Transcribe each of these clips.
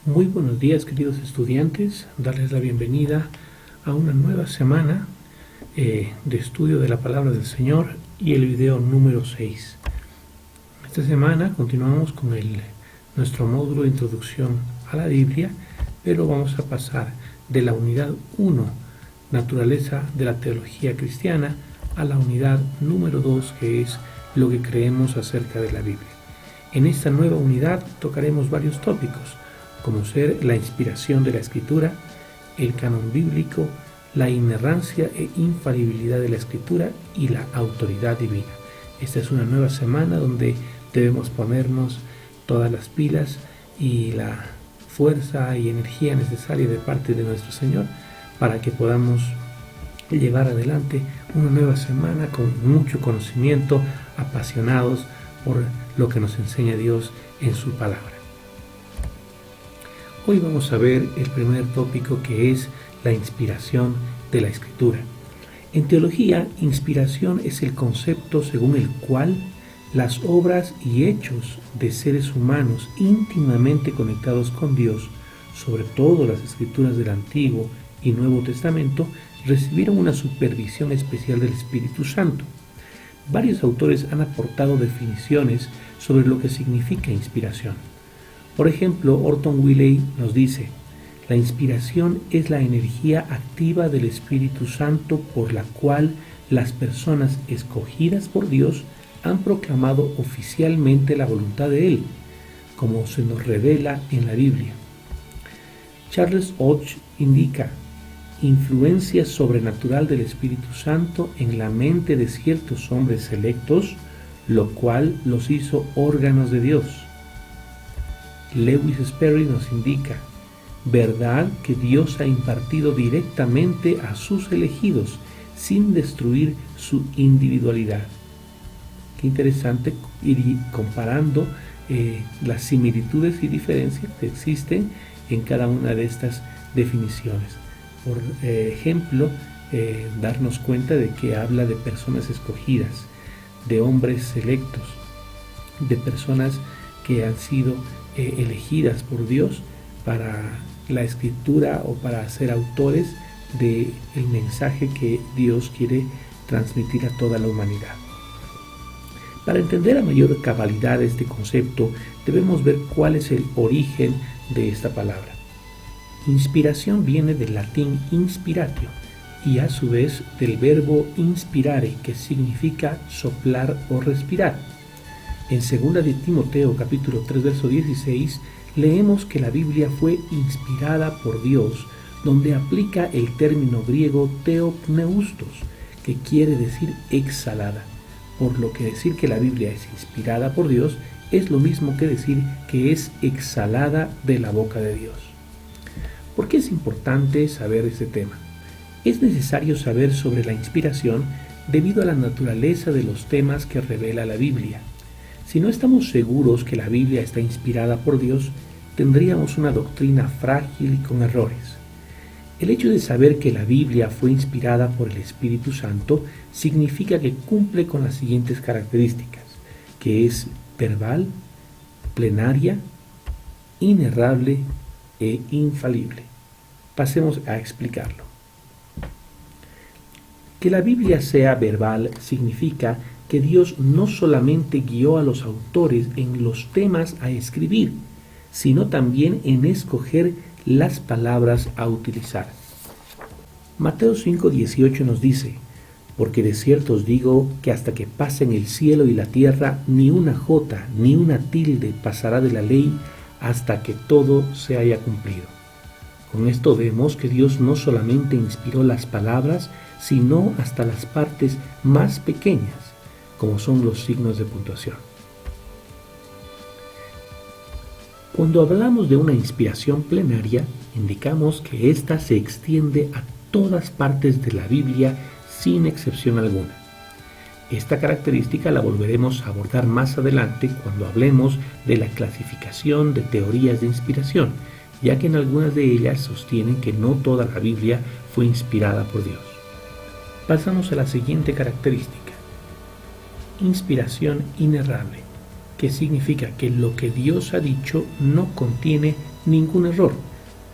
Muy buenos días, queridos estudiantes, darles la bienvenida a una nueva semana de estudio de la Palabra del Señor y el video número 6. Esta semana continuamos con nuestro módulo de introducción a la Biblia, pero vamos a pasar de la unidad 1, naturaleza de la teología cristiana, a la unidad número 2, que es lo que creemos acerca de la Biblia. En esta nueva unidad tocaremos varios tópicos, como ser la inspiración de la Escritura, el canon bíblico, la inerrancia e infalibilidad de la Escritura y la autoridad divina. Esta es una nueva semana donde debemos ponernos todas las pilas y la fuerza y energía necesaria de parte de nuestro Señor para que podamos llevar adelante una nueva semana con mucho conocimiento, apasionados por lo que nos enseña Dios en su palabra. Hoy vamos a ver el primer tópico, que es la inspiración de la Escritura. En teología, inspiración es el concepto según el cual las obras y hechos de seres humanos íntimamente conectados con Dios, sobre todo las escrituras del Antiguo y Nuevo Testamento, recibieron una supervisión especial del Espíritu Santo. Varios autores han aportado definiciones sobre lo que significa inspiración. Por ejemplo, Orton Wiley nos dice: la inspiración es la energía activa del Espíritu Santo por la cual las personas escogidas por Dios han proclamado oficialmente la voluntad de Él, como se nos revela en la Biblia. Charles Hodge indica: influencia sobrenatural del Espíritu Santo en la mente de ciertos hombres selectos, lo cual los hizo órganos de Dios. Lewis Sperry nos indica: verdad que Dios ha impartido directamente a sus elegidos sin destruir su individualidad. Qué interesante ir comparando las similitudes y diferencias que existen en cada una de estas definiciones. Por ejemplo, darnos cuenta de que habla de personas escogidas, de hombres selectos, de personas que han sido elegidas por Dios para la escritura o para ser autores del mensaje que Dios quiere transmitir a toda la humanidad. Para entender a mayor cabalidad este concepto, debemos ver cuál es el origen de esta palabra. Inspiración viene del latín inspiratio y a su vez del verbo inspirare, que significa soplar o respirar. En 2 de Timoteo capítulo 3 verso 16 leemos que la Biblia fue inspirada por Dios, donde aplica el término griego theopneustos, que quiere decir exhalada, por lo que decir que la Biblia es inspirada por Dios es lo mismo que decir que es exhalada de la boca de Dios. ¿Por qué es importante saber este tema? Es necesario saber sobre la inspiración debido a la naturaleza de los temas que revela la Biblia. Si no estamos seguros que la Biblia está inspirada por Dios, tendríamos una doctrina frágil y con errores. El hecho de saber que la Biblia fue inspirada por el Espíritu Santo significa que cumple con las siguientes características, que es verbal, plenaria, inerrable e infalible. Pasemos a explicarlo. Que la Biblia sea verbal significa que Dios no solamente guió a los autores en los temas a escribir, sino también en escoger las palabras a utilizar. Mateo 5:18 nos dice: porque de cierto os digo que hasta que pasen el cielo y la tierra, ni una jota ni una tilde pasará de la ley hasta que todo se haya cumplido. Con esto vemos que Dios no solamente inspiró las palabras, sino hasta las partes más pequeñas, como son los signos de puntuación. Cuando hablamos de una inspiración plenaria, indicamos que ésta se extiende a todas partes de la Biblia sin excepción alguna. Esta característica la volveremos a abordar más adelante cuando hablemos de la clasificación de teorías de inspiración, ya que en algunas de ellas sostienen que no toda la Biblia fue inspirada por Dios. Pasamos a la siguiente característica: inspiración inerrable, que significa que lo que Dios ha dicho no contiene ningún error.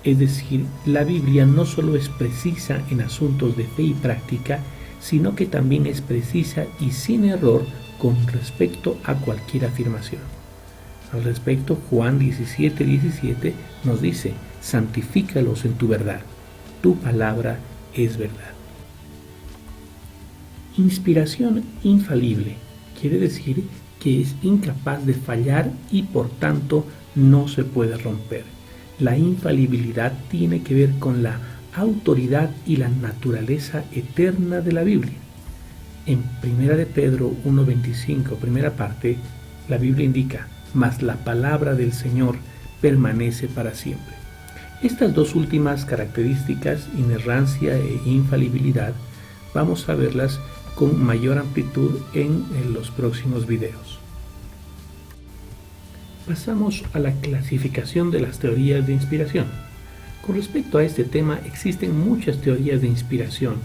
Es decir, la Biblia no solo es precisa en asuntos de fe y práctica, sino que también es precisa y sin error con respecto a cualquier afirmación. Al respecto, Juan 17:17 nos dice: santifícalos en tu verdad, tu palabra es verdad. Inspiración infalible quiere decir que es incapaz de fallar y por tanto no se puede romper. La infalibilidad tiene que ver con la autoridad y la naturaleza eterna de la Biblia. En 1 de Pedro 1:25, primera parte, la Biblia indica: mas la palabra del Señor permanece para siempre. Estas dos últimas características, inerrancia e infalibilidad, vamos a verlas con mayor amplitud en los próximos videos. Pasamos a la clasificación de las teorías de inspiración. Con respecto a este tema, existen muchas teorías de inspiración,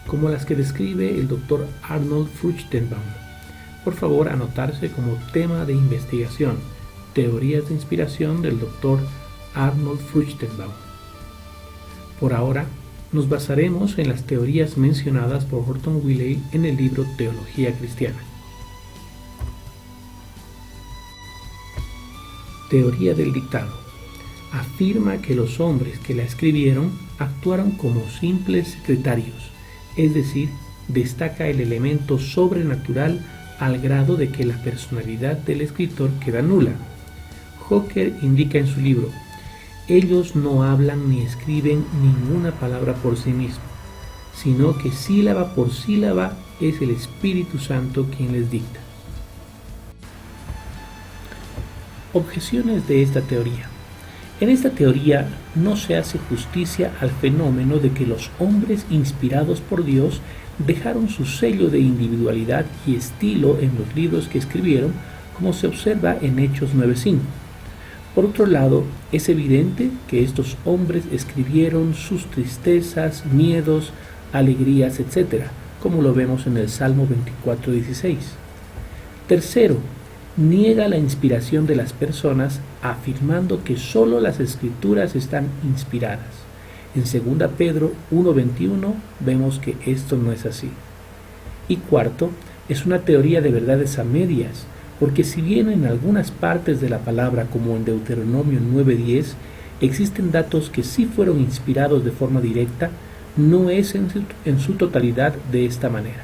como las que describe el Dr. Arnold Fruchtenbaum. Por favor, anotarse como tema de investigación: teorías de inspiración del Dr. Arnold Fruchtenbaum. Por ahora, nos basaremos en las teorías mencionadas por Horton Willey en el libro Teología Cristiana. Teoría del dictado. Afirma que los hombres que la escribieron actuaron como simples secretarios, es decir, destaca el elemento sobrenatural al grado de que la personalidad del escritor queda nula. Hooker indica en su libro: ellos no hablan ni escriben ninguna palabra por sí mismos, sino que sílaba por sílaba es el Espíritu Santo quien les dicta. Objeciones de esta teoría. En esta teoría no se hace justicia al fenómeno de que los hombres inspirados por Dios dejaron su sello de individualidad y estilo en los libros que escribieron, como se observa en Hechos 9:5. Por otro lado, es evidente que estos hombres escribieron sus tristezas, miedos, alegrías, etc., como lo vemos en el Salmo 24:16. Tercero, niega la inspiración de las personas, afirmando que solo las escrituras están inspiradas. En 2 Pedro 1:21 vemos que esto no es así. Y cuarto, es una teoría de verdades a medias, porque si bien en algunas partes de la palabra, como en Deuteronomio 9:10, existen datos que sí fueron inspirados de forma directa, no es en su totalidad de esta manera.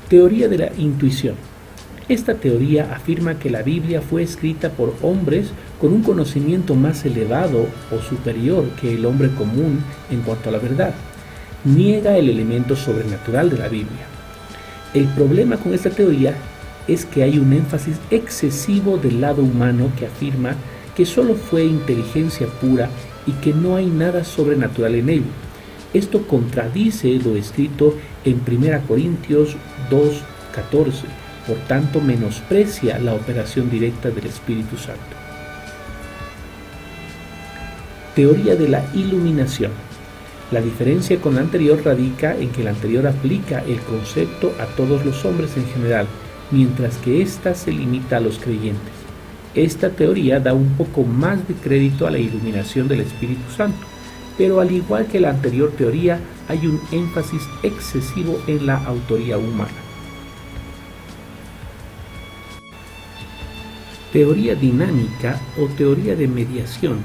Teoría de la intuición. Esta teoría afirma que la Biblia fue escrita por hombres con un conocimiento más elevado o superior que el hombre común en cuanto a la verdad. Niega el elemento sobrenatural de la Biblia. El problema con esta teoría es que hay un énfasis excesivo del lado humano que afirma que solo fue inteligencia pura y que no hay nada sobrenatural en ello. Esto contradice lo escrito en 1 Corintios 2:14, por tanto menosprecia la operación directa del Espíritu Santo. Teoría de la iluminación. La diferencia con la anterior radica en que la anterior aplica el concepto a todos los hombres en general, mientras que ésta se limita a los creyentes. Esta teoría da un poco más de crédito a la iluminación del Espíritu Santo, pero al igual que la anterior teoría, hay un énfasis excesivo en la autoría humana. Teoría dinámica o teoría de mediación,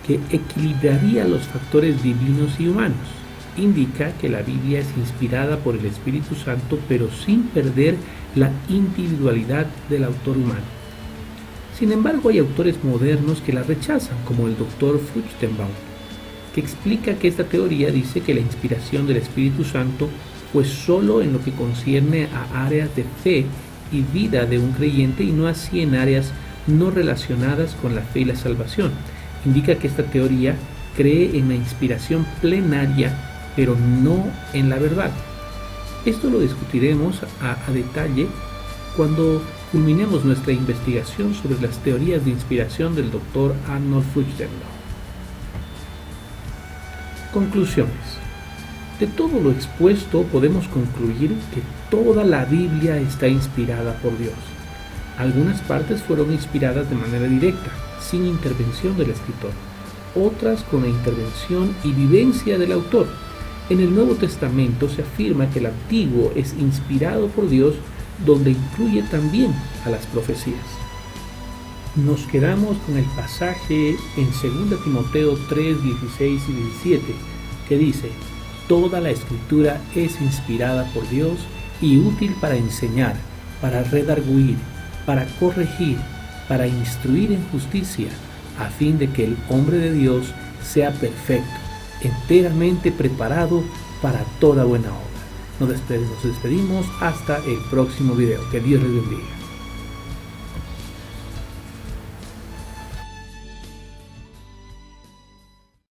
que equilibraría los factores divinos y humanos. Indica que la Biblia es inspirada por el Espíritu Santo, pero sin perder la individualidad del autor humano. Sin embargo, hay autores modernos que la rechazan, como el Dr. Fruchtenbaum, que explica que esta teoría dice que la inspiración del Espíritu Santo fue solo en lo que concierne a áreas de fe y vida de un creyente y no así en áreas no relacionadas con la fe y la salvación. Indica que esta teoría cree en la inspiración plenaria, pero no en la verdad. Esto lo discutiremos a detalle cuando culminemos nuestra investigación sobre las teorías de inspiración del Dr. Arnold Fruchtenbaum. Conclusiones. De todo lo expuesto podemos concluir que toda la Biblia está inspirada por Dios. Algunas partes fueron inspiradas de manera directa, sin intervención del escritor, otras con la intervención y vivencia del autor. En el Nuevo Testamento se afirma que el Antiguo es inspirado por Dios, donde incluye también a las profecías. Nos quedamos con el pasaje en 2 Timoteo 3, 16 y 17, que dice: toda la escritura es inspirada por Dios y útil para enseñar, para redarguir, para corregir, para instruir en justicia, a fin de que el hombre de Dios sea perfecto, enteramente preparado para toda buena obra. Nos despedimos hasta el próximo video. Que Dios les bendiga.